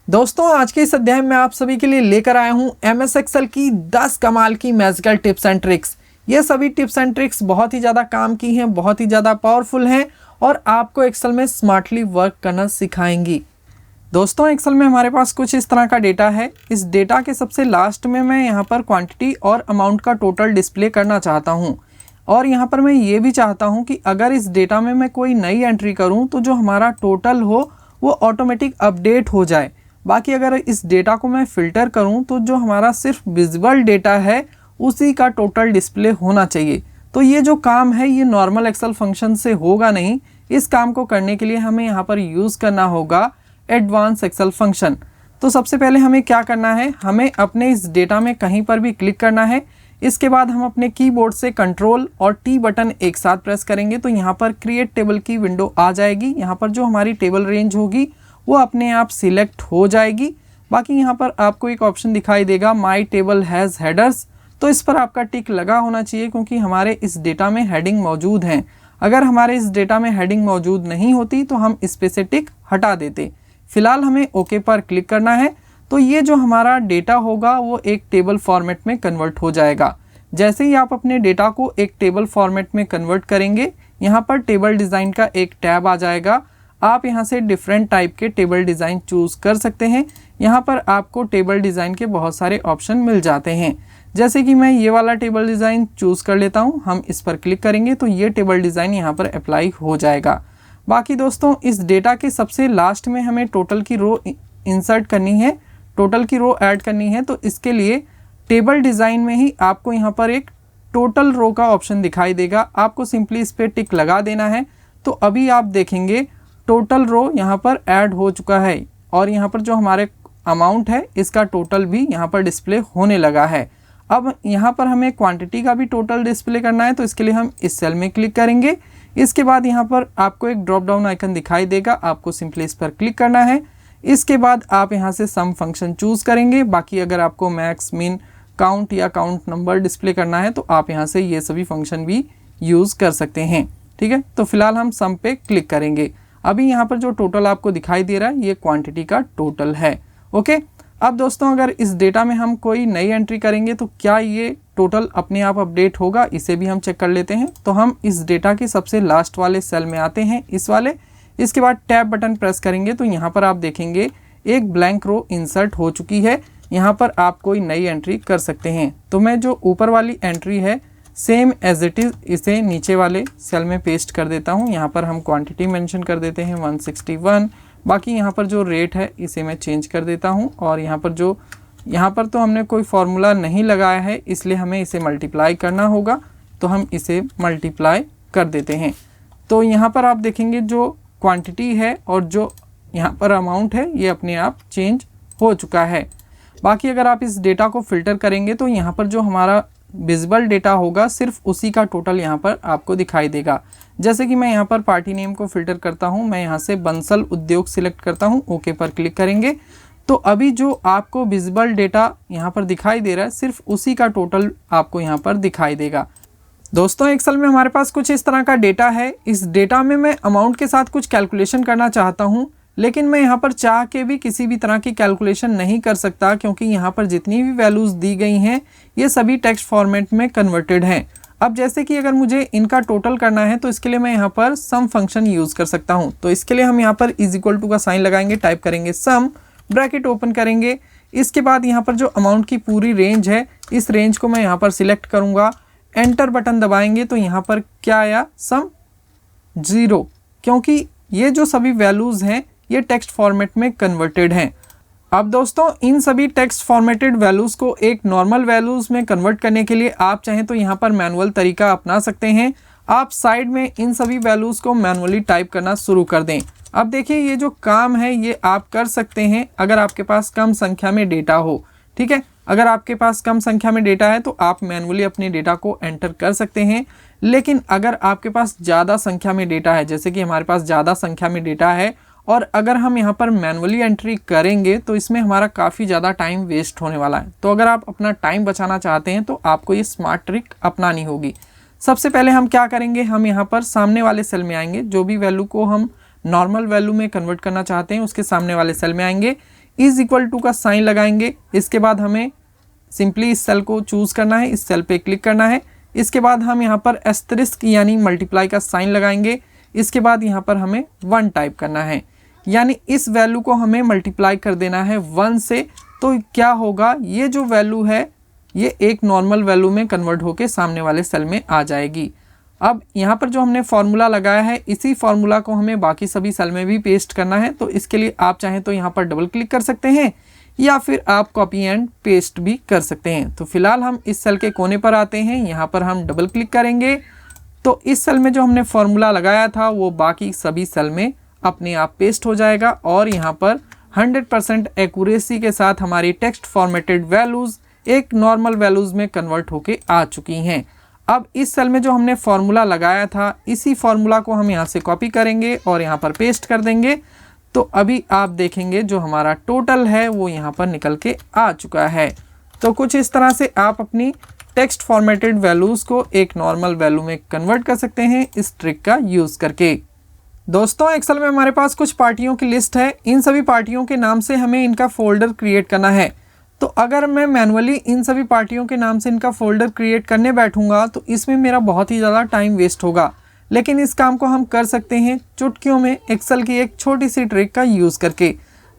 दोस्तों आज के इस अध्याय में आप सभी के लिए लेकर आया हूं MS एक्सेल की 10 कमाल की मैजिकल टिप्स एंड ट्रिक्स। ये सभी टिप्स एंड ट्रिक्स बहुत ही ज़्यादा काम की हैं, बहुत ही ज़्यादा पावरफुल हैं और आपको एक्सेल में स्मार्टली वर्क करना सिखाएंगी। दोस्तों एक्सेल में हमारे पास कुछ इस तरह का डेटा है। इस डेटा के सबसे लास्ट में मैं यहाँ पर क्वांटिटी और अमाउंट का टोटल डिस्प्ले करना चाहता हूँ और यहाँ पर मैं ये भी चाहता हूँ कि अगर इस डेटा में मैं कोई नई एंट्री करूँ तो जो हमारा टोटल हो वो ऑटोमेटिक अपडेट हो जाए। बाकी अगर इस डेटा को मैं फ़िल्टर करूं तो जो हमारा सिर्फ विजिबल डेटा है उसी का टोटल डिस्प्ले होना चाहिए। तो ये जो काम है ये नॉर्मल एक्सेल फंक्शन से होगा नहीं। इस काम को करने के लिए हमें यहाँ पर यूज़ करना होगा एडवांस एक्सेल फंक्शन। तो सबसे पहले हमें क्या करना है, हमें अपने इस डेटा में कहीं पर भी क्लिक करना है। इसके बाद हम अपने कीबोर्ड से कंट्रोल और टी बटन एक साथ प्रेस करेंगे तो यहाँ पर क्रिएट टेबल की विंडो आ जाएगी। यहाँ पर जो हमारी टेबल रेंज होगी वो अपने आप सिलेक्ट हो जाएगी। बाकी यहाँ पर आपको एक ऑप्शन दिखाई देगा माई टेबल हैज़ हेडर्स, तो इस पर आपका टिक लगा होना चाहिए क्योंकि हमारे इस डेटा में हेडिंग मौजूद हैं। अगर हमारे इस डेटा में हेडिंग मौजूद नहीं होती तो हम इस पे से टिक हटा देते। फिलहाल हमें ओके पर क्लिक करना है तो ये जो हमारा डेटा होगा वो एक टेबल फॉर्मेट में कन्वर्ट हो जाएगा। जैसे ही आप अपने डेटा को एक टेबल फॉर्मेट में कन्वर्ट करेंगे यहाँ पर टेबल डिज़ाइन का एक टैब आ जाएगा। आप यहाँ से डिफरेंट टाइप के टेबल डिज़ाइन चूज़ कर सकते हैं। यहाँ पर आपको टेबल डिज़ाइन के बहुत सारे ऑप्शन मिल जाते हैं। जैसे कि मैं ये वाला टेबल डिज़ाइन चूज़ कर लेता हूँ, हम इस पर क्लिक करेंगे तो ये टेबल डिज़ाइन यहाँ पर अप्लाई हो जाएगा। बाकी दोस्तों इस डेटा के सबसे लास्ट में हमें टोटल की रो इंसर्ट करनी है, टोटल की रो ऐड करनी है। तो इसके लिए टेबल डिज़ाइन में ही आपको यहाँ पर एक टोटल रो का ऑप्शन दिखाई देगा। आपको सिंपली इस पर टिक लगा देना है। तो अभी आप देखेंगे टोटल रो यहाँ पर ऐड हो चुका है और यहाँ पर जो हमारे अमाउंट है इसका टोटल भी यहाँ पर डिस्प्ले होने लगा है। अब यहाँ पर हमें क्वांटिटी का भी टोटल डिस्प्ले करना है तो इसके लिए हम इस सेल में क्लिक करेंगे। इसके बाद यहाँ पर आपको एक ड्रॉप डाउन आइकन दिखाई देगा, आपको सिंपली इस पर क्लिक करना है। इसके बाद आप यहाँ से सम फंक्शन चूज़ करेंगे। बाकी अगर आपको मैक्स, मिन, काउंट या काउंट नंबर डिस्प्ले करना है तो आप यहाँ से ये सभी फंक्शन भी यूज़ कर सकते हैं। ठीक है, तो फिलहाल हम सम पे क्लिक करेंगे। अभी यहाँ पर जो टोटल आपको दिखाई दे रहा है ये क्वांटिटी का टोटल है। ओके, अब दोस्तों अगर इस डेटा में हम कोई नई एंट्री करेंगे तो क्या ये टोटल अपने आप अपडेट होगा, इसे भी हम चेक कर लेते हैं। तो हम इस डेटा के सबसे लास्ट वाले सेल में आते हैं, इस वाले। इसके बाद टैब बटन प्रेस करेंगे तो यहाँ पर आप देखेंगे एक ब्लैंक रो इंसर्ट हो चुकी है। यहाँ पर आप कोई नई एंट्री कर सकते हैं। तो मैं जो ऊपर वाली एंट्री है सेम एज इट इज़ इसे नीचे वाले सेल में पेस्ट कर देता हूँ। यहाँ पर हम क्वांटिटी मेंशन कर देते हैं 161। बाकी यहाँ पर जो रेट है इसे मैं चेंज कर देता हूँ और यहाँ पर तो हमने कोई फार्मूला नहीं लगाया है इसलिए हमें इसे मल्टीप्लाई करना होगा, तो हम इसे मल्टीप्लाई कर देते हैं। तो यहाँ पर आप देखेंगे जो क्वांटिटी है और जो यहाँ पर अमाउंट है ये अपने आप चेंज हो चुका है। बाकी अगर आप इस डेटा को फिल्टर करेंगे तो यहाँ पर जो हमारा विजिबल डेटा होगा सिर्फ उसी का टोटल यहाँ पर आपको दिखाई देगा। जैसे कि मैं यहाँ पर पार्टी नेम को फिल्टर करता हूँ, मैं यहाँ से बंसल उद्योग सिलेक्ट करता हूँ, ओके पर क्लिक करेंगे तो अभी जो आपको विजिबल डेटा यहाँ पर दिखाई दे रहा है सिर्फ उसी का टोटल आपको यहाँ पर दिखाई देगा। दोस्तों एक्सेल में हमारे पास कुछ इस तरह का डेटा है। इस डेटा में मैं अमाउंट के साथ कुछ कैलकुलेशन करना चाहता हूँ, लेकिन मैं यहाँ पर चाह के भी किसी भी तरह की कैलकुलेशन नहीं कर सकता क्योंकि यहाँ पर जितनी भी वैल्यूज़ दी गई हैं ये सभी टेक्स्ट फॉर्मेट में कन्वर्टेड हैं। अब जैसे कि अगर मुझे इनका टोटल करना है तो इसके लिए मैं यहाँ पर सम फंक्शन यूज़ कर सकता हूँ। तो इसके लिए हम यहाँ पर इज इक्वल टू का साइन लगाएंगे, टाइप करेंगे सम, ब्रैकेट ओपन करेंगे। इसके बाद यहाँ पर जो अमाउंट की पूरी रेंज है इस रेंज को मैं यहाँ पर सिलेक्ट करूँगा, एंटर बटन दबाएंगे तो यहाँ पर क्या आया, सम 0, क्योंकि ये जो सभी वैल्यूज़ हैं ये टेक्स्ट फॉर्मेट में कन्वर्टेड हैं। अब दोस्तों इन सभी टेक्स्ट फॉर्मेटेड वैल्यूज़ को एक नॉर्मल वैल्यूज़ में कन्वर्ट करने के लिए आप चाहें तो यहाँ पर मैनुअल तरीका अपना सकते हैं। आप साइड में इन सभी वैल्यूज़ को मैनुअली टाइप करना शुरू कर दें। अब देखिए ये जो काम है ये आप कर सकते हैं अगर आपके पास कम संख्या में डेटा हो। ठीक है, अगर आपके पास कम संख्या में डेटा है तो आप मैनुअली अपने डेटा को एंटर कर सकते हैं। लेकिन अगर आपके पास ज़्यादा संख्या में डेटा है, जैसे कि हमारे पास ज़्यादा संख्या में डेटा है और अगर हम यहाँ पर मैनुअली एंट्री करेंगे तो इसमें हमारा काफ़ी ज़्यादा टाइम वेस्ट होने वाला है। तो अगर आप अपना टाइम बचाना चाहते हैं तो आपको ये स्मार्ट ट्रिक अपनानी होगी। सबसे पहले हम क्या करेंगे, हम यहाँ पर सामने वाले सेल में आएंगे, जो भी वैल्यू को हम नॉर्मल वैल्यू में कन्वर्ट करना चाहते हैं उसके सामने वाले सेल में आएंगे। इज इक्वल टू का साइन लगाएंगे। इसके बाद हमें सिंपली इस सेल को चूज़ करना है, इस सेल पे क्लिक करना है। इसके बाद हम यहाँ पर एस्टरिस्क यानी मल्टीप्लाई का साइन लगाएंगे। इसके बाद यहाँ पर हमें 1 टाइप करना है, यानी इस वैल्यू को हमें मल्टीप्लाई कर देना है 1 से। तो क्या होगा, ये जो वैल्यू है ये एक नॉर्मल वैल्यू में कन्वर्ट होके सामने वाले सेल में आ जाएगी। अब यहाँ पर जो हमने फॉर्मूला लगाया है, इसी फॉर्मूला को हमें बाकी सभी सेल में भी पेस्ट करना है। तो इसके लिए आप चाहें तो यहाँ पर डबल क्लिक कर सकते हैं या फिर आप कॉपी एंड पेस्ट भी कर सकते हैं। तो फिलहाल हम इस सेल के कोने पर आते हैं, यहाँ पर हम डबल क्लिक करेंगे तो इस सेल में जो हमने फॉर्मूला लगाया था वो बाकी सभी सेल में अपने आप पेस्ट हो जाएगा और यहाँ पर 100% एक्यूरेसी के साथ हमारी टेक्स्ट फॉर्मेटेड वैल्यूज़ एक नॉर्मल वैल्यूज़ में कन्वर्ट होके आ चुकी हैं। अब इस सेल में जो हमने फॉर्मूला लगाया था, इसी फॉर्मूला को हम यहाँ से कॉपी करेंगे और यहाँ पर पेस्ट कर देंगे। तो अभी आप देखेंगे जो हमारा टोटल है वो यहाँ पर निकल के आ चुका है। तो कुछ इस तरह से आप अपनी टेक्स्ट फॉर्मेटेड वैल्यूज़ को एक नॉर्मल वैल्यू में कन्वर्ट कर सकते हैं इस ट्रिक का यूज़ करके। दोस्तों, एक्सेल में हमारे पास कुछ पार्टियों की लिस्ट है। इन सभी पार्टियों के नाम से हमें इनका फोल्डर क्रिएट करना है। तो अगर मैं मैनुअली इन सभी पार्टियों के नाम से इनका फोल्डर क्रिएट करने बैठूंगा तो इसमें मेरा बहुत ही ज़्यादा टाइम वेस्ट होगा। लेकिन इस काम को हम कर सकते हैं चुटकियों में एक्सेल की एक छोटी सी ट्रिक का यूज़ करके।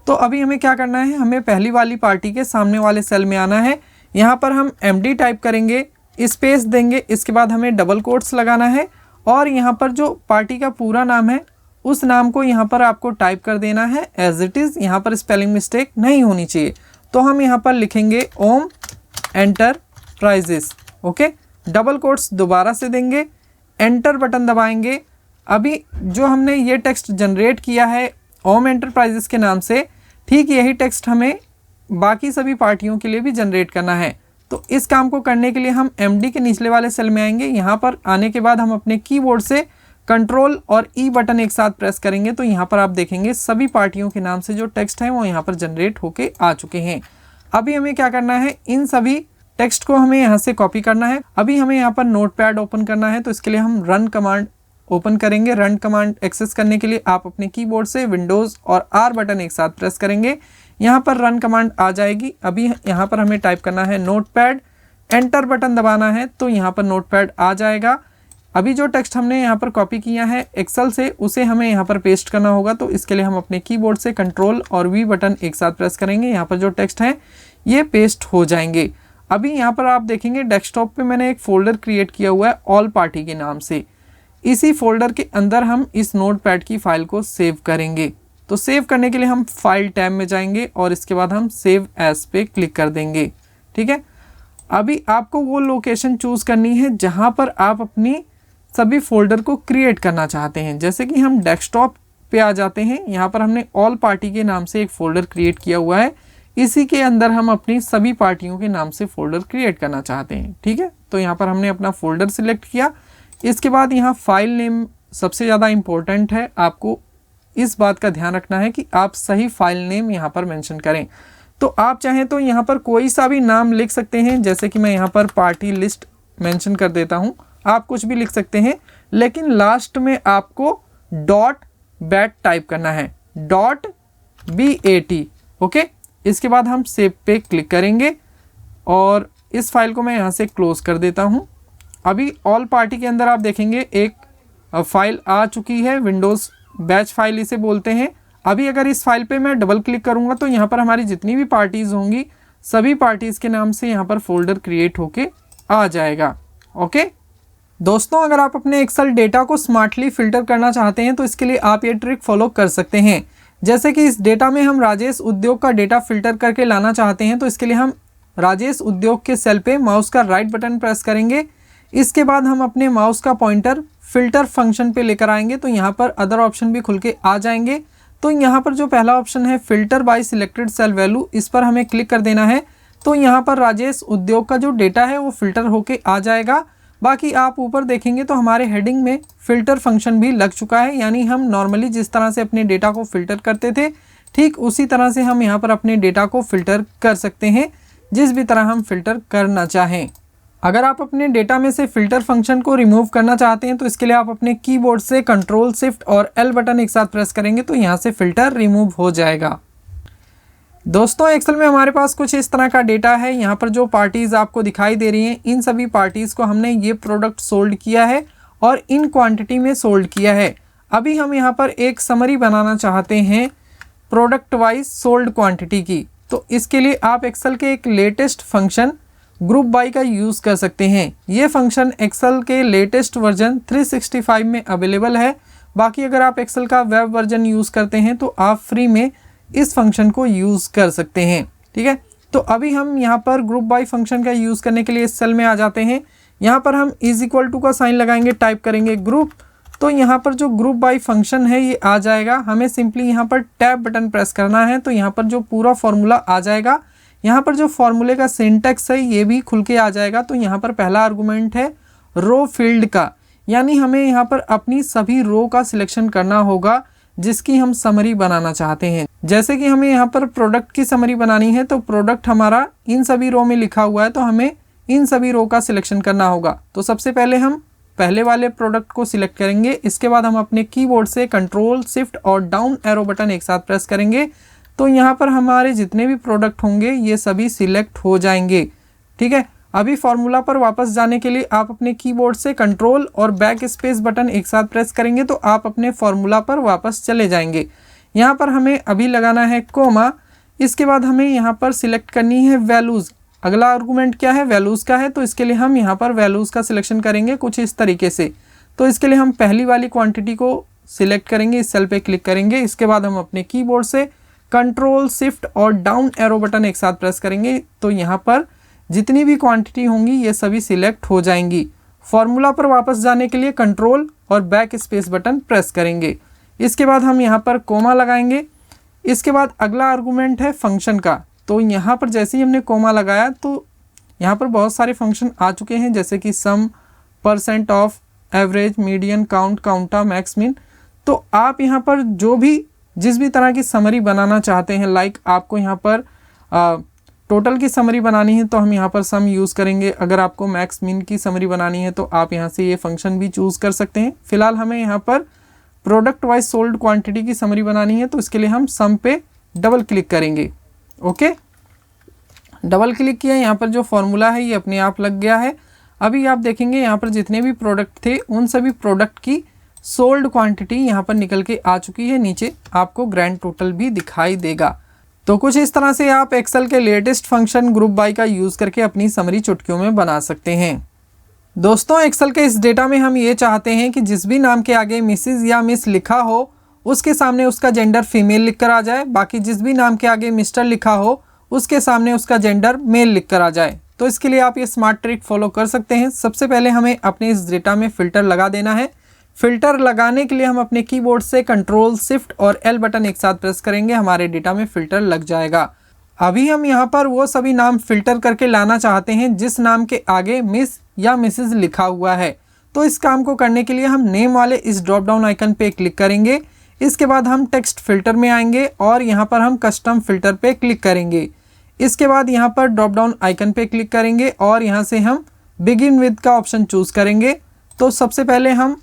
तो अभी हमें क्या करना है, हमें पहली वाली पार्टी के सामने वाले सेल में आना है। यहाँ पर हम MD टाइप करेंगे, स्पेस देंगे, इसके बाद हमें डबल कोट्स लगाना है और यहाँ पर जो पार्टी का पूरा नाम है उस नाम को यहाँ पर आपको टाइप कर देना है एज इट इज़। यहाँ पर स्पेलिंग मिस्टेक नहीं होनी चाहिए। तो हम यहाँ पर लिखेंगे ओम एंटरप्राइजेस। ओके, डबल कोट्स दोबारा से देंगे, एंटर बटन दबाएंगे। अभी जो हमने ये टेक्स्ट जनरेट किया है ओम एंटरप्राइजेस के नाम से, ठीक यही टेक्स्ट हमें बाकी सभी पार्टियों के लिए भी जनरेट करना है। तो इस काम को करने के लिए हम MD के निचले वाले सेल में आएंगे। यहाँ पर आने के बाद हम अपने कीबोर्ड से कंट्रोल और E बटन एक साथ प्रेस करेंगे तो यहाँ पर आप देखेंगे सभी पार्टियों के नाम से जो टेक्स्ट है वो यहाँ पर जनरेट होके आ चुके हैं। अभी हमें क्या करना है, इन सभी टेक्स्ट को हमें यहाँ से कॉपी करना है। अभी हमें यहाँ पर नोटपैड ओपन करना है। तो इसके लिए हम रन कमांड ओपन करेंगे। रन कमांड एक्सेस करने के लिए आप अपने कीबोर्ड से विंडोज़ और R बटन एक साथ प्रेस करेंगे। यहाँ पर रन कमांड आ जाएगी। अभी यहाँ पर हमें टाइप करना है नोटपैड, एंटर बटन दबाना है तो यहाँ पर नोटपैड आ जाएगा। अभी जो टेक्स्ट हमने यहाँ पर कॉपी किया है एक्सेल से उसे हमें यहाँ पर पेस्ट करना होगा। तो इसके लिए हम अपने कीबोर्ड से कंट्रोल और V बटन एक साथ प्रेस करेंगे। यहाँ पर जो टेक्स्ट हैं ये पेस्ट हो जाएंगे। अभी यहाँ पर आप देखेंगे डेस्कटॉप पे मैंने एक फ़ोल्डर क्रिएट किया हुआ है ऑल पार्टी के नाम से। इसी फोल्डर के अंदर हम इस नोटपैड की फ़ाइल को सेव करेंगे। तो सेव करने के लिए हम फाइल टैब में जाएंगे और इसके बाद हम सेव एज पे क्लिक कर देंगे। ठीक है, अभी आपको वो लोकेशन चूज़ करनी है जहाँ पर आप अपनी सभी फोल्डर को क्रिएट करना चाहते हैं। जैसे कि हम डेस्कटॉप पे आ जाते हैं, यहाँ पर हमने ऑल पार्टी के नाम से एक फ़ोल्डर क्रिएट किया हुआ है। इसी के अंदर हम अपनी सभी पार्टियों के नाम से फ़ोल्डर क्रिएट करना चाहते हैं। ठीक है, तो यहाँ पर हमने अपना फ़ोल्डर सिलेक्ट किया। इसके बाद यहाँ फाइल नेम सबसे ज़्यादा इम्पोर्टेंट है। आपको इस बात का ध्यान रखना है कि आप सही फाइल नेम यहाँ पर मेंशन करें। तो आप चाहें तो यहाँ पर कोई सा भी नाम लिख सकते हैं। जैसे कि मैं यहाँ पर पार्टी लिस्ट मेंशन कर देता हूँ, आप कुछ भी लिख सकते हैं, लेकिन लास्ट में आपको .bat टाइप करना है, .bat। ओके, इसके बाद हम सेव पे क्लिक करेंगे और इस फाइल को मैं यहाँ से क्लोज कर देता हूँ। अभी ऑल पार्टी के अंदर आप देखेंगे एक फाइल आ चुकी है, विंडोज़ बैच फाइल इसे बोलते हैं। अभी अगर इस फाइल पे मैं डबल क्लिक करूँगा तो यहाँ पर हमारी जितनी भी पार्टीज़ होंगी सभी पार्टीज़ के नाम से यहाँ पर फोल्डर क्रिएट होके आ जाएगा। ओके दोस्तों, अगर आप अपने एक्सेल डेटा को स्मार्टली फ़िल्टर करना चाहते हैं तो इसके लिए आप ये ट्रिक फॉलो कर सकते हैं। जैसे कि इस डेटा में हम राजेश उद्योग का डेटा फ़िल्टर करके लाना चाहते हैं, तो इसके लिए हम राजेश उद्योग के सेल पे माउस का राइट बटन प्रेस करेंगे। इसके बाद हम अपने माउस का पॉइंटर फ़िल्टर फंक्शन पे लेकर आएंगे तो यहाँ पर अदर ऑप्शन भी खुल के आ जाएंगे। तो यहाँ पर जो पहला ऑप्शन है filter by selected cell value, इस पर हमें क्लिक कर देना है। तो यहाँ पर राजेश उद्योग का जो डेटा है वो फ़िल्टर होके आ जाएगा। बाकी आप ऊपर देखेंगे तो हमारे हेडिंग में फ़िल्टर फंक्शन भी लग चुका है, यानी हम नॉर्मली जिस तरह से अपने डेटा को फ़िल्टर करते थे ठीक उसी तरह से हम यहाँ पर अपने डेटा को फ़िल्टर कर सकते हैं, जिस भी तरह हम फ़िल्टर करना चाहें। अगर आप अपने डेटा में से फ़िल्टर फंक्शन को रिमूव करना चाहते हैं तो इसके लिए आप अपने कीबोर्ड से कंट्रोल शिफ्ट और L बटन एक साथ प्रेस करेंगे तो यहाँ से फ़िल्टर रिमूव हो जाएगा। दोस्तों एक्सेल में हमारे पास कुछ इस तरह का डेटा है। यहाँ पर जो पार्टीज़ आपको दिखाई दे रही हैं, इन सभी पार्टीज़ को हमने ये प्रोडक्ट सोल्ड किया है और इन क्वांटिटी में सोल्ड किया है। अभी हम यहाँ पर एक समरी बनाना चाहते हैं प्रोडक्ट वाइज सोल्ड क्वांटिटी की। तो इसके लिए आप एक्सेल के एक लेटेस्ट फंक्शन ग्रुप बाय का यूज़ कर सकते हैं। ये फंक्शन एक्सेल के लेटेस्ट वर्जन 365 में अवेलेबल है। बाकी अगर आप एक्सेल का वेब वर्जन यूज़ करते हैं तो आप फ्री में इस फंक्शन को यूज़ कर सकते हैं। ठीक है, तो अभी हम यहाँ पर ग्रुप बाय फंक्शन का यूज़ करने के लिए इस सेल में आ जाते हैं। यहाँ पर हम इज इक्वल टू का साइन लगाएंगे, टाइप करेंगे ग्रुप। तो यहाँ पर जो ग्रुप बाय फंक्शन है ये आ जाएगा। हमें सिंपली यहाँ पर टैब बटन प्रेस करना है तो यहाँ पर जो पूरा फॉर्मूला आ जाएगा। यहाँ पर जो फॉर्मूले का सिंटैक्स है ये भी खुल के आ जाएगा। तो यहाँ पर पहला आर्गुमेंट है रो फील्ड का, यानी हमें यहाँ पर अपनी सभी रो का सिलेक्शन करना होगा जिसकी हम समरी बनाना चाहते हैं। जैसे कि हमें यहाँ पर प्रोडक्ट की समरी बनानी है तो प्रोडक्ट हमारा इन सभी रो में लिखा हुआ है, तो हमें इन सभी रो का सिलेक्शन करना होगा। तो सबसे पहले हम पहले वाले प्रोडक्ट को सिलेक्ट करेंगे। इसके बाद हम अपने कीबोर्ड से कंट्रोल शिफ्ट और डाउन एरो बटन एक साथ प्रेस करेंगे तो यहाँ पर हमारे जितने भी प्रोडक्ट होंगे ये सभी सिलेक्ट हो जाएंगे। ठीक है, अभी फॉर्मूला पर वापस जाने के लिए आप अपने कीबोर्ड से कंट्रोल और बैक स्पेस बटन एक साथ प्रेस करेंगे तो आप अपने फॉर्मूला पर वापस चले जाएंगे। यहाँ पर हमें अभी लगाना है कोमा। इसके बाद हमें यहाँ पर सिलेक्ट करनी है वैल्यूज़। अगला आर्गुमेंट क्या है, वैल्यूज़ का है। तो इसके लिए हम यहाँ पर वैल्यूज़ का सिलेक्शन करेंगे कुछ इस तरीके से। तो इसके लिए हम पहली वाली क्वांटिटी को सिलेक्ट करेंगे, इस सेल पे क्लिक करेंगे। इसके बाद हम अपने कीबोर्ड से कंट्रोल शिफ्ट और डाउन एरो बटन एक साथ प्रेस करेंगे तो यहाँ पर जितनी भी क्वांटिटी होंगी ये सभी सिलेक्ट हो जाएंगी। फॉर्मूला पर वापस जाने के लिए कंट्रोल और बैक स्पेस बटन प्रेस करेंगे। इसके बाद हम यहाँ पर कोमा लगाएंगे। इसके बाद अगला आर्गुमेंट है फंक्शन का। तो यहाँ पर जैसे ही हमने कोमा लगाया तो यहाँ पर बहुत सारे फंक्शन आ चुके हैं, जैसे कि sum, percent of, average, median, count, counta, max, min. तो आप यहाँ पर जो भी जिस भी तरह की समरी बनाना चाहते हैं, लाइक आपको यहाँ पर टोटल की समरी बनानी है तो हम यहाँ पर सम यूज़ करेंगे। अगर आपको मैक्स मिन की समरी बनानी है तो आप यहाँ से ये फंक्शन भी चूज़ कर सकते हैं। फिलहाल हमें यहाँ पर प्रोडक्ट वाइज सोल्ड क्वांटिटी की समरी बनानी है तो इसके लिए हम सम पे डबल क्लिक करेंगे। ओके, डबल क्लिक किया, यहाँ पर जो फॉर्मूला है ये अपने आप लग गया है। अभी आप देखेंगे यहाँ पर जितने भी प्रोडक्ट थे उन सभी प्रोडक्ट की सोल्ड क्वांटिटी यहाँ पर निकल के आ चुकी है। नीचे आपको ग्रैंड टोटल भी दिखाई देगा। तो कुछ इस तरह से आप एक्सेल के लेटेस्ट फंक्शन ग्रुप बाय का यूज़ करके अपनी समरी चुटकियों में बना सकते हैं। दोस्तों एक्सेल के इस डेटा में हम ये चाहते हैं कि जिस भी नाम के आगे मिसिज या मिस लिखा हो उसके सामने उसका जेंडर फीमेल लिख कर आ जाए। बाकी जिस भी नाम के आगे मिस्टर लिखा हो उसके सामने उसका जेंडर मेल लिख कर आ जाए। तो इसके लिए आप ये स्मार्ट ट्रिक फॉलो कर सकते हैं। सबसे पहले हमें अपने इस डेटा में फ़िल्टर लगा देना है। फ़िल्टर लगाने के लिए हम अपने कीबोर्ड से कंट्रोल शिफ्ट और एल बटन एक साथ प्रेस करेंगे, हमारे डेटा में फ़िल्टर लग जाएगा। अभी हम यहाँ पर वो सभी नाम फ़िल्टर करके लाना चाहते हैं जिस नाम के आगे मिस या मिसेज लिखा हुआ है। तो इस काम को करने के लिए हम नेम वाले इस ड्रॉप डाउन आइकन पे क्लिक करेंगे। इसके बाद हम टेक्स्ट फिल्टर में आएंगे और यहाँ पर हम कस्टम फिल्टर पे क्लिक करेंगे। इसके बाद यहाँ पर ड्रॉप डाउन आइकन पे क्लिक करेंगे और यहाँ से हम बिगिन विद का ऑप्शन चूज़ करेंगे। तो सबसे पहले हम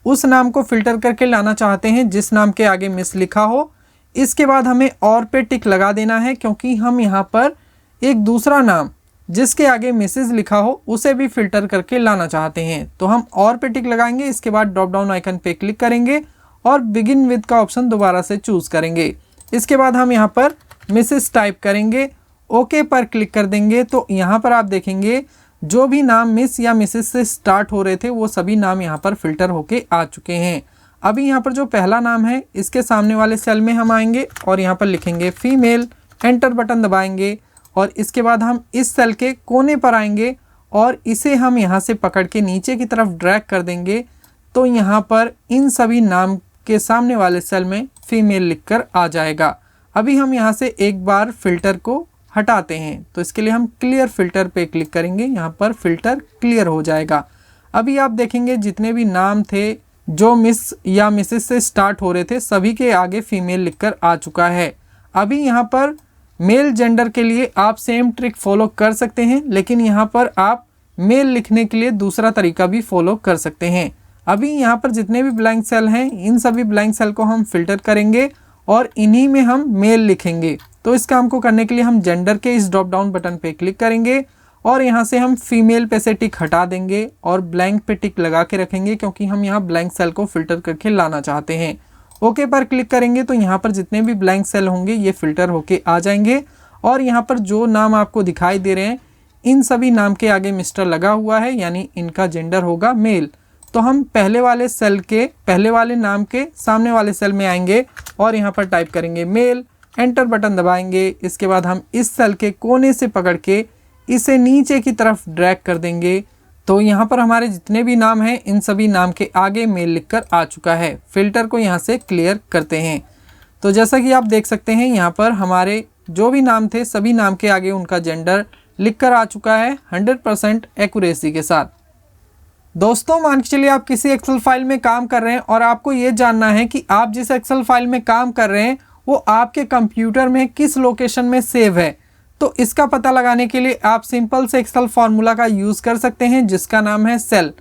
उस नाम को फ़िल्टर करके लाना चाहते हैं जिस नाम के आगे मिस लिखा हो। इसके बाद हमें और पे टिक लगा देना है क्योंकि हम यहाँ पर एक दूसरा नाम जिसके आगे मिसेज लिखा हो उसे भी फ़िल्टर करके लाना चाहते हैं। तो हम और पे टिक लगाएंगे। इसके बाद ड्रॉप डाउन आइकन पे क्लिक करेंगे और बिगिन विद का ऑप्शन दोबारा से चूज़ करेंगे। इसके बाद हम यहाँ पर मिसेस टाइप करेंगे, ओके पर क्लिक कर देंगे। तो यहाँ पर आप देखेंगे जो भी नाम मिस या मिसेस से स्टार्ट हो रहे थे वो सभी नाम यहाँ पर फिल्टर होके आ चुके हैं। अभी यहाँ पर जो पहला नाम है इसके सामने वाले सेल में हम आएंगे और यहाँ पर लिखेंगे फीमेल, एंटर बटन दबाएंगे और इसके बाद हम इस सेल के कोने पर आएंगे और इसे हम यहाँ से पकड़ के नीचे की तरफ ड्रैग कर देंगे। तो यहाँ पर इन सभी नाम के सामने वाले सेल में फीमेल लिखकर आ जाएगा। अभी हम यहाँ से एक बार फिल्टर को हटाते हैं तो इसके लिए हम क्लियर फिल्टर पे क्लिक करेंगे। यहाँ पर फिल्टर क्लियर हो जाएगा। अभी आप देखेंगे जितने भी नाम थे जो मिस या मिसेस से स्टार्ट हो रहे थे सभी के आगे फीमेल लिखकर आ चुका है। अभी यहाँ पर मेल जेंडर के लिए आप सेम ट्रिक फॉलो कर सकते हैं, लेकिन यहाँ पर आप मेल लिखने के लिए दूसरा तरीका भी फॉलो कर सकते हैं। अभी यहाँ पर जितने भी ब्लैंक सेल हैं इन सभी ब्लैंक सेल को हम फिल्टर करेंगे और इन्हीं में हम मेल लिखेंगे। तो इस काम को करने के लिए हम जेंडर के इस ड्रॉप डाउन बटन पे क्लिक करेंगे और यहाँ से हम फीमेल पे से टिक हटा देंगे और ब्लैंक पे टिक लगा के रखेंगे, क्योंकि हम यहाँ ब्लैंक सेल को फिल्टर करके लाना चाहते हैं। ओके पर क्लिक करेंगे तो यहाँ पर जितने भी ब्लैंक सेल होंगे ये फिल्टर होके आ जाएंगे और यहाँ पर जो नाम आपको दिखाई दे रहे हैं इन सभी नाम के आगे मिस्टर लगा हुआ है, यानी इनका जेंडर होगा मेल। तो हम पहले वाले सेल के पहले वाले नाम के सामने वाले सेल में आएंगे और यहाँ पर टाइप करेंगे मेल, एंटर बटन दबाएंगे। इसके बाद हम इस सेल के कोने से पकड़ के इसे नीचे की तरफ ड्रैग कर देंगे। तो यहाँ पर हमारे जितने भी नाम हैं इन सभी नाम के आगे मेल लिखकर आ चुका है। फिल्टर को यहाँ से क्लियर करते हैं। तो जैसा कि आप देख सकते हैं यहाँ पर हमारे जो भी नाम थे सभी नाम के आगे उनका जेंडर लिखकर आ चुका है 100% एक्यूरेसी के साथ। दोस्तों मान के चलिए आप किसी एक्सेल फाइल में काम कर रहे हैं और आपको ये जानना है कि आप जिस एक्सेल फाइल में काम कर रहे हैं वो आपके कंप्यूटर में किस लोकेशन में सेव है। तो इसका पता लगाने के लिए आप सिंपल से एक्सेल फार्मूला का यूज़ कर सकते हैं जिसका नाम है सेल।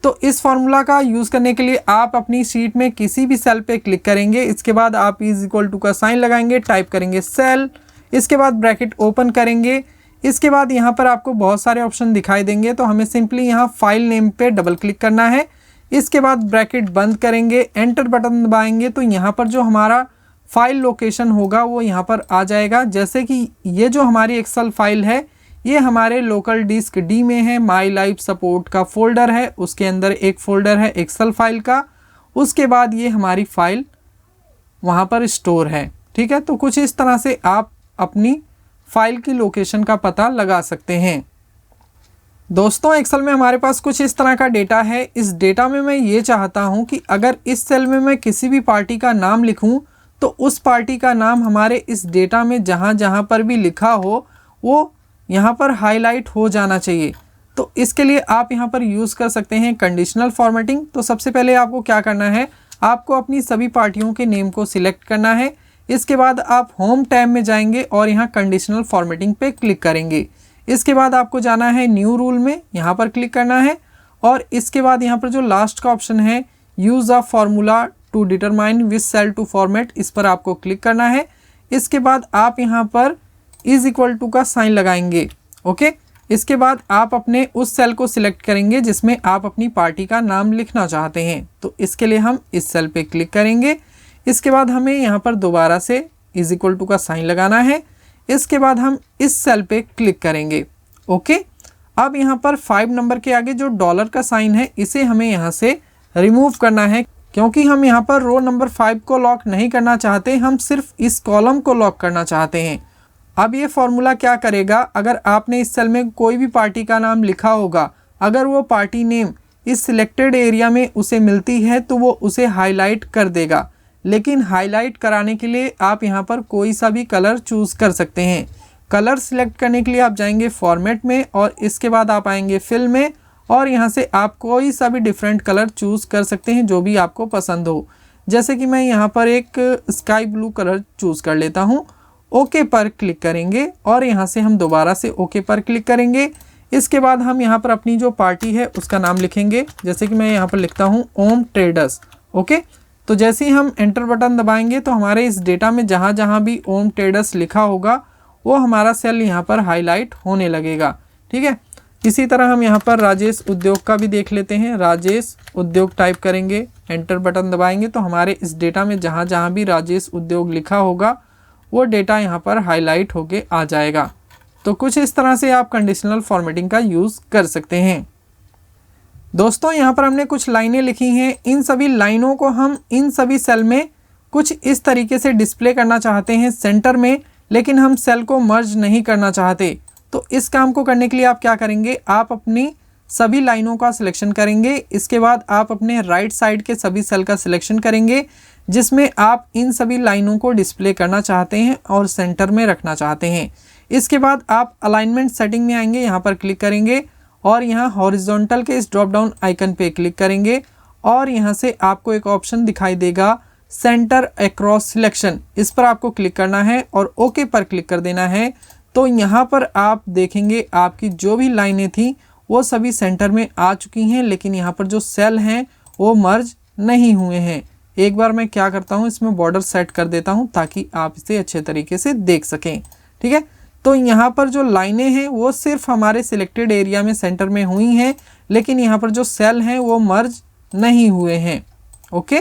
तो इस फार्मूला का यूज़ करने के लिए आप अपनी शीट में किसी भी सेल पे क्लिक करेंगे। इसके बाद आप इज इक्वल टू का साइन लगाएंगे, टाइप करेंगे सेल, इसके बाद ब्रैकेट ओपन करेंगे। इसके बाद यहाँ पर आपको बहुत सारे ऑप्शन दिखाई देंगे, तो हमें सिंपली यहाँ फाइल नेम पे डबल क्लिक करना है। इसके बाद ब्रैकेट बंद करेंगे, एंटर बटन दबाएंगे तो यहाँ पर जो हमारा फाइल लोकेशन होगा वो यहाँ पर आ जाएगा। जैसे कि ये जो हमारी एक्सेल फाइल है ये हमारे लोकल डिस्क डी में है, माई लाइफ सपोर्ट का फोल्डर है, उसके अंदर एक फोल्डर है एक्सेल फाइल का। उसके बाद ये हमारी फाइल वहाँ पर स्टोर है। ठीक है, तो कुछ इस तरह से आप अपनी फाइल की लोकेशन का पता लगा सकते हैं। दोस्तों एक्सेल में हमारे पास कुछ इस तरह का डेटा है। इस डेटा में मैं ये चाहता हूँ कि अगर इस सेल में मैं किसी भी पार्टी का नाम लिखूँ तो उस पार्टी का नाम हमारे इस डेटा में जहाँ जहाँ पर भी लिखा हो वो यहाँ पर हाईलाइट हो जाना चाहिए। तो इसके लिए आप यहाँ पर यूज़ कर सकते हैं कंडीशनल फॉर्मेटिंग। तो सबसे पहले आपको क्या करना है, आपको अपनी सभी पार्टियों के नेम को सिलेक्ट करना है। इसके बाद आप होम टैब में जाएंगे और यहाँ कंडीशनल फॉर्मेटिंग पे क्लिक करेंगे। इसके बाद आपको जाना है न्यू रूल में, यहाँ पर क्लिक करना है और इसके बाद यहाँ पर जो लास्ट का ऑप्शन है use a formula to determine which cell to format, इस पर आपको क्लिक करना है। इसके बाद आप यहाँ पर इज इक्वल टू का साइन लगाएंगे। ओके, इसके बाद आप अपने उस सेल को सिलेक्ट करेंगे जिसमें आप अपनी पार्टी का नाम लिखना चाहते हैं। तो इसके लिए हम इस सेल पे क्लिक करेंगे। इसके बाद हमें यहाँ पर दोबारा से इज इक्वल टू का साइन लगाना है। इसके बाद हम इस सेल पे क्लिक करेंगे। ओके, अब यहाँ पर 5 नंबर के आगे जो डॉलर का साइन है इसे हमें यहाँ से रिमूव करना है, क्योंकि हम यहाँ पर रो नंबर 5 को लॉक नहीं करना चाहते, हम सिर्फ इस कॉलम को लॉक करना चाहते हैं। अब ये फॉर्मूला क्या करेगा, अगर आपने इस सेल में कोई भी पार्टी का नाम लिखा होगा, अगर वो पार्टी नेम इस सिलेक्टेड एरिया में उसे मिलती है तो वो उसे हाईलाइट कर देगा। लेकिन हाईलाइट कराने के लिए आप यहाँ पर कोई सा भी कलर चूज़ कर सकते हैं। कलर सिलेक्ट करने के लिए आप जाएंगे फॉर्मेट में और इसके बाद आप आएंगे फिल में और यहाँ से आप कोई सा भी डिफरेंट कलर चूज़ कर सकते हैं जो भी आपको पसंद हो। जैसे कि मैं यहाँ पर एक स्काई ब्लू कलर चूज़ कर लेता हूँ। ओके पर क्लिक करेंगे और यहाँ से हम दोबारा से ओके पर क्लिक करेंगे। इसके बाद हम यहाँ पर अपनी जो पार्टी है उसका नाम लिखेंगे। जैसे कि मैं यहाँ पर लिखता हूँ ओम ट्रेडर्स। ओके, तो जैसे ही हम एंटर बटन दबाएंगे तो हमारे इस डेटा में जहाँ जहाँ भी ओम ट्रेडर्स लिखा होगा वो हमारा सेल यहाँ पर हाईलाइट होने लगेगा। ठीक है, इसी तरह हम यहाँ पर राजेश उद्योग का भी देख लेते हैं। राजेश उद्योग टाइप करेंगे, एंटर बटन दबाएंगे तो हमारे इस डेटा में जहाँ जहाँ भी राजेश उद्योग लिखा होगा वो डेटा यहाँ पर हाईलाइट होके आ जाएगा। तो कुछ इस तरह से आप कंडीशनल फॉर्मेटिंग का यूज़ कर सकते हैं। दोस्तों यहाँ पर हमने कुछ लाइनें लिखी हैं, इन सभी लाइनों को हम इन सभी सेल में कुछ इस तरीके से डिस्प्ले करना चाहते हैं सेंटर में, लेकिन हम सेल को मर्ज नहीं करना चाहते। तो इस काम को करने के लिए आप क्या करेंगे, आप अपनी सभी लाइनों का सिलेक्शन करेंगे। इसके बाद आप अपने राइट साइड के सभी सेल का सिलेक्शन करेंगे जिसमें आप इन सभी लाइनों को डिस्प्ले करना चाहते हैं और सेंटर में रखना चाहते हैं। इसके बाद आप अलाइनमेंट सेटिंग में आएंगे, यहाँ पर क्लिक करेंगे और यहाँ हॉरिजॉन्टल के इस ड्रॉप डाउन आइकन पे क्लिक करेंगे और यहाँ से आपको एक ऑप्शन दिखाई देगा सेंटर अक्रॉस सिलेक्शन, इस पर आपको क्लिक करना है और ओके पर क्लिक कर देना है। तो यहाँ पर आप देखेंगे आपकी जो भी लाइनें थी वो सभी सेंटर में आ चुकी हैं, लेकिन यहाँ पर जो सेल हैं वो मर्ज नहीं हुए हैं। एक बार मैं क्या करता हूँ, इसमें बॉर्डर सेट कर देता हूँ ताकि आप इसे अच्छे तरीके से देख सकें। ठीक है, तो यहाँ पर जो लाइनें हैं वो सिर्फ हमारे सिलेक्टेड एरिया में सेंटर में हुई हैं, लेकिन यहाँ पर जो सेल हैं वो मर्ज नहीं हुए हैं। ओके,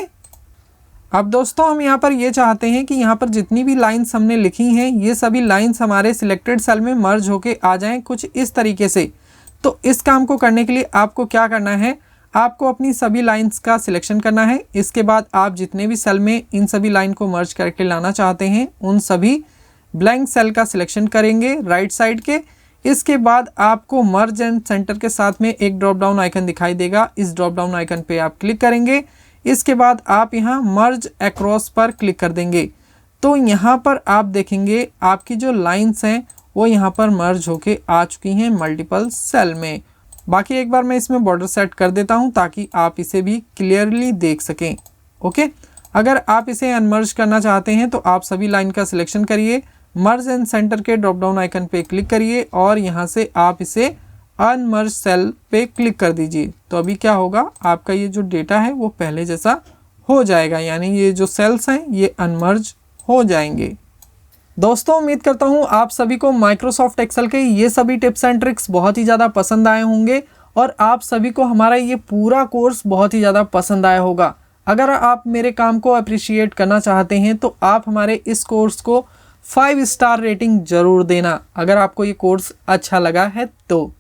अब दोस्तों हम यहाँ पर ये चाहते हैं कि यहाँ पर जितनी भी लाइंस हमने लिखी हैं ये सभी लाइंस हमारे सिलेक्टेड सेल में मर्ज होके आ जाएं कुछ इस तरीके से। तो इस काम को करने के लिए आपको क्या करना है, आपको अपनी सभी लाइंस का सिलेक्शन करना है। इसके बाद आप जितने भी सेल में इन सभी लाइन को मर्ज करके लाना चाहते हैं उन सभी ब्लैंक सेल का सिलेक्शन करेंगे राइट साइड के। इसके बाद आपको मर्ज एंड सेंटर के साथ में एक ड्रॉप डाउन आइकन दिखाई देगा, इस ड्रॉप डाउन आइकन पे आप क्लिक करेंगे। इसके बाद आप यहाँ मर्ज अक्रॉस पर क्लिक कर देंगे। तो यहाँ पर आप देखेंगे आपकी जो लाइंस हैं वो यहाँ पर मर्ज होके आ चुकी हैं मल्टीपल सेल में। बाकी एक बार मैं इसमें बॉर्डर सेट कर देता हूँ ताकि आप इसे भी क्लियरली देख सकें। ओके, अगर आप इसे अनमर्ज करना चाहते हैं तो आप सभी लाइन का सिलेक्शन करिए, मर्ज एंड सेंटर के ड्रॉप डाउन आइकन पे क्लिक करिए और यहाँ से आप इसे अनमर्ज सेल पे क्लिक कर दीजिए। तो अभी क्या होगा, आपका ये जो डेटा है वो पहले जैसा हो जाएगा, यानी ये जो सेल्स हैं ये अनमर्ज हो जाएंगे। दोस्तों उम्मीद करता हूँ आप सभी को माइक्रोसॉफ्ट एक्सेल के ये सभी टिप्स एंड ट्रिक्स बहुत ही ज़्यादा पसंद आए होंगे और आप सभी को हमारा ये पूरा कोर्स बहुत ही ज़्यादा पसंद आया होगा। अगर आप मेरे काम को अप्रिशिएट करना चाहते हैं तो आप हमारे इस कोर्स को 5 स्टार रेटिंग ज़रूर देना, अगर आपको ये कोर्स अच्छा लगा है तो।